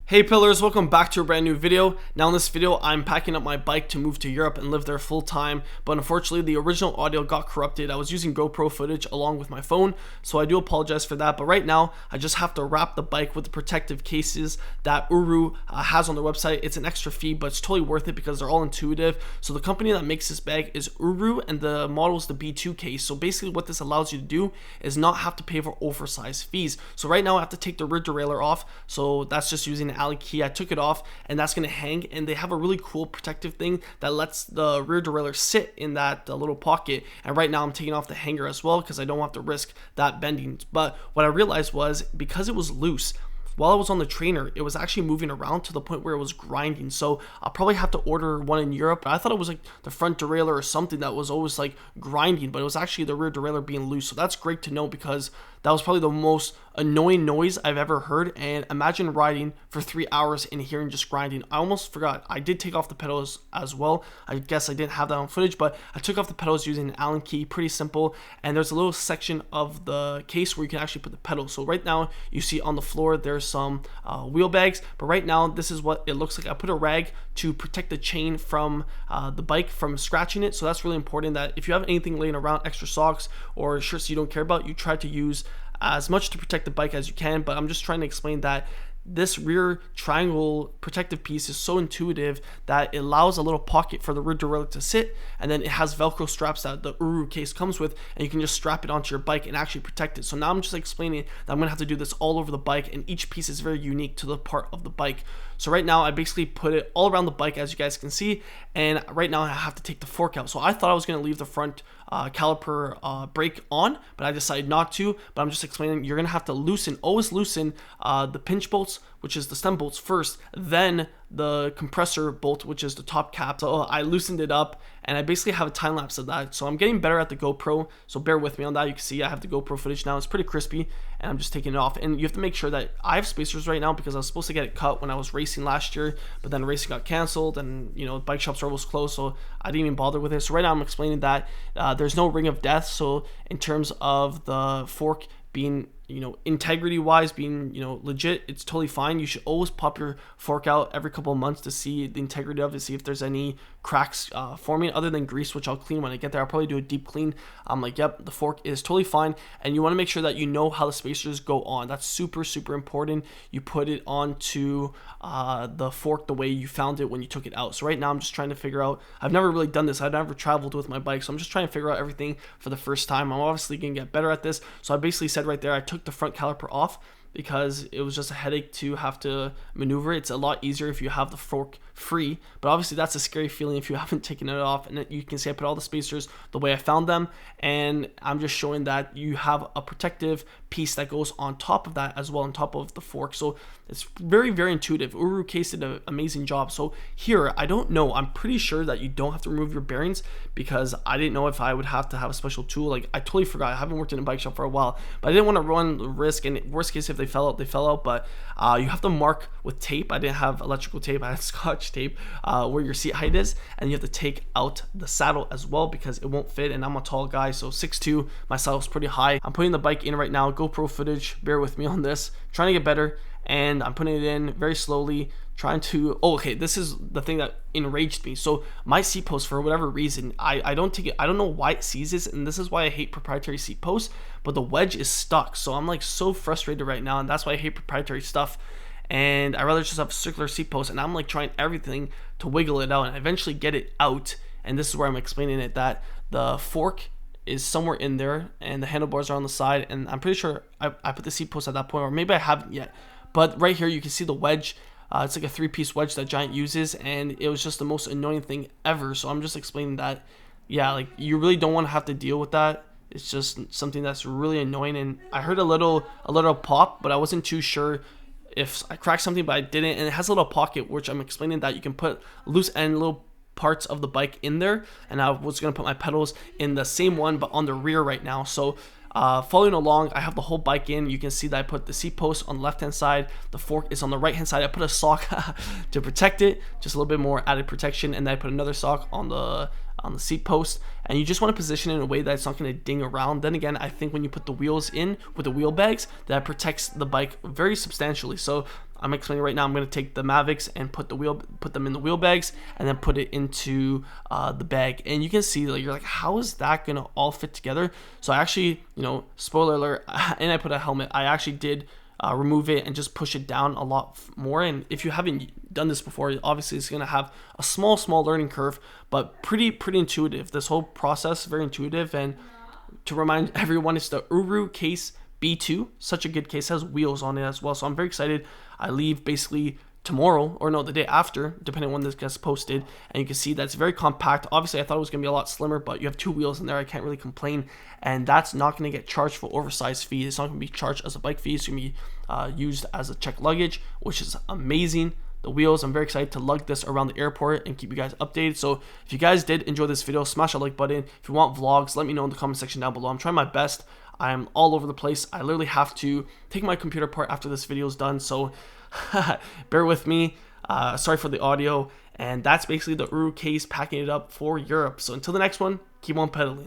Hey pillars, welcome back to a brand new video. Now in this video, I'm packing up my bike to move to Europe and live there full time, but unfortunately the original audio got corrupted. I was using GoPro footage along with my phone, so I do apologize for that. But right now, I just have to wrap the bike with the protective cases that Uru has on their website. It's an extra fee, but it's totally worth it because they're all intuitive. So the company that makes this bag is Uru, and the model is the B2 case. So basically what this allows you to do is not have to pay for oversized fees. So right now I have to take the rear derailleur off, so that's just using alley key. I took it off and that's going to hang, and they have a really cool protective thing that lets the rear derailleur sit in that little pocket. And right now I'm taking off the hanger as well because I don't have to risk that bending. But what I realized was, because it was loose, while I was on the trainer, it was actually moving around to the point where it was grinding. So I'll probably have to order one in Europe. I thought it was like the front derailleur or something that was always like grinding, but it was actually the rear derailleur being loose. So that's great to know, because that was probably the most annoying noise I've ever heard. And imagine riding for 3 hours and hearing just grinding. I almost forgot, I did take off the pedals as well. I guess I didn't have that on footage, but I took off the pedals using an Allen key. Pretty simple. And there's a little section of the case where you can actually put the pedals. So right now you see on the floor there's some wheel bags, but right now this is what it looks like. I put a rag to protect the chain from the bike from scratching it. So that's really important, that if you have anything laying around, extra socks or shirts you don't care about, you try to use as much to protect the bike as you can. But I'm just trying to explain that this rear triangle protective piece is so intuitive that it allows a little pocket for the rear derailleur to sit, and then it has Velcro straps that the ORUCASE comes with, and you can just strap it onto your bike and actually protect it. So now I'm just explaining that I'm gonna have to do this all over the bike, and each piece is very unique to the part of the bike. So right now I basically put it all around the bike, as you guys can see, and right now I have to take the fork out. So I thought I was going to leave the front caliper brake on, but I decided not to. But I'm just explaining, you're going to have to always loosen the pinch bolts, which is the stem bolts first, then the compressor bolt, which is the top cap. So I loosened it up, and I basically have a time lapse of that. So I'm getting better at the GoPro, so bear with me on that. You can see I have the GoPro footage now. It's pretty crispy, and I'm just taking it off. And you have to make sure that I have spacers right now, because I was supposed to get it cut when I was racing last year, but then racing got canceled, and bike shops are always closed, so I didn't even bother with it. So right now I'm explaining that there's no ring of death. So in terms of the fork being integrity wise, being legit, it's totally fine. You should always pop your fork out every couple of months to see the integrity of it, see if there's any cracks forming, other than grease, which I'll clean when I get there. I'll probably do a deep clean. I'm like, yep, the fork is totally fine. And you want to make sure that you know how the spacers go on. That's super important. You put it onto the fork the way you found it when you took it out. So right now I'm just trying to figure out, I've never really done this, I've never traveled with my bike, so I'm just trying to figure out everything for the first time. I'm obviously gonna get better at this. So I basically said right there, I took the front caliper off because it was just a headache to have to maneuver. It's a lot easier if you have the fork free, but obviously that's a scary feeling if you haven't taken it off. And you can see I put all the spacers the way I found them, and I'm just showing that you have a protective piece that goes on top of that as well, on top of the fork. So it's very intuitive. ORUCASE did an amazing job. So here, I don't know, I'm pretty sure that you don't have to remove your bearings, because I didn't know if I would have to have a special tool. Like, I totally forgot. I haven't worked in a bike shop for a while, but I didn't want to run the risk, and worst case, if they fell out, they fell out. But you have to mark with tape. I didn't have electrical tape, I had Scotch tape where your seat height is, and you have to take out the saddle as well because it won't fit. And I'm a tall guy, so 6'2", my saddle's pretty high. I'm putting the bike in right now. GoPro footage, bear with me on this. Trying to get better, and I'm putting it in very slowly, trying to, okay, this is the thing that enraged me. So my seat post, for whatever reason, I don't take it, I don't know why it sees this, and this is why I hate proprietary seat posts, but the wedge is stuck. So I'm like so frustrated right now, and that's why I hate proprietary stuff. And I rather just have a circular seat post, and I'm like trying everything to wiggle it out and eventually get it out. And this is where I'm explaining it, that the fork is somewhere in there and the handlebars are on the side, and I'm pretty sure I put the seat post at that point, or maybe I haven't yet. But right here you can see the wedge. It's like a 3-piece wedge that Giant uses, and it was just the most annoying thing ever. So I'm just explaining that, yeah, like, you really don't want to have to deal with that. It's just something that's really annoying. And I heard a little pop, but I wasn't too sure if I cracked something, but I didn't. And it has a little pocket, which I'm explaining that you can put loose end little parts of the bike in there, and I was going to put my pedals in the same one but on the rear right now. So following along, I have the whole bike in. You can see that I put the seat post on the left hand side, the fork is on the right hand side. I put a sock to protect it, just a little bit more added protection, and then I put another sock on the seat post. and you just want to position it in a way that it's not going to ding around. Then again, I think when you put the wheels in with the wheel bags, that protects the bike very substantially. So I'm explaining right now. I'm going to take the Mavics and put them in the wheel bags, and then put it into the bag. And you can see, like, you're like, how is that going to all fit together? So I actually, spoiler alert, and I put a helmet. I actually did remove it and just push it down a lot more. And if you haven't done this before, obviously it's going to have a small learning curve, but pretty intuitive. This whole process very intuitive. And to remind everyone, it's the ORUCASE B2. Such a good case. It has wheels on it as well, so I'm very excited. I leave basically tomorrow, or no, the day after, depending on when this gets posted, and you can see that's very compact. Obviously I thought it was going to be a lot slimmer, but you have 2 wheels in there. I can't really complain, and that's not going to get charged for oversized fee. It's not going to be charged as a bike fee. It's going to be used as a checked luggage, which is amazing. The wheels, I'm very excited to lug this around the airport and keep you guys updated. So if you guys did enjoy this video, smash that like button. If you want vlogs, let me know in the comment section down below. I'm trying my best. I'm all over the place. I literally have to take my computer apart after this video is done, so bear with me. Sorry for the audio. And that's basically the ORUCASE packing it up for Europe. So until the next one, keep on pedaling.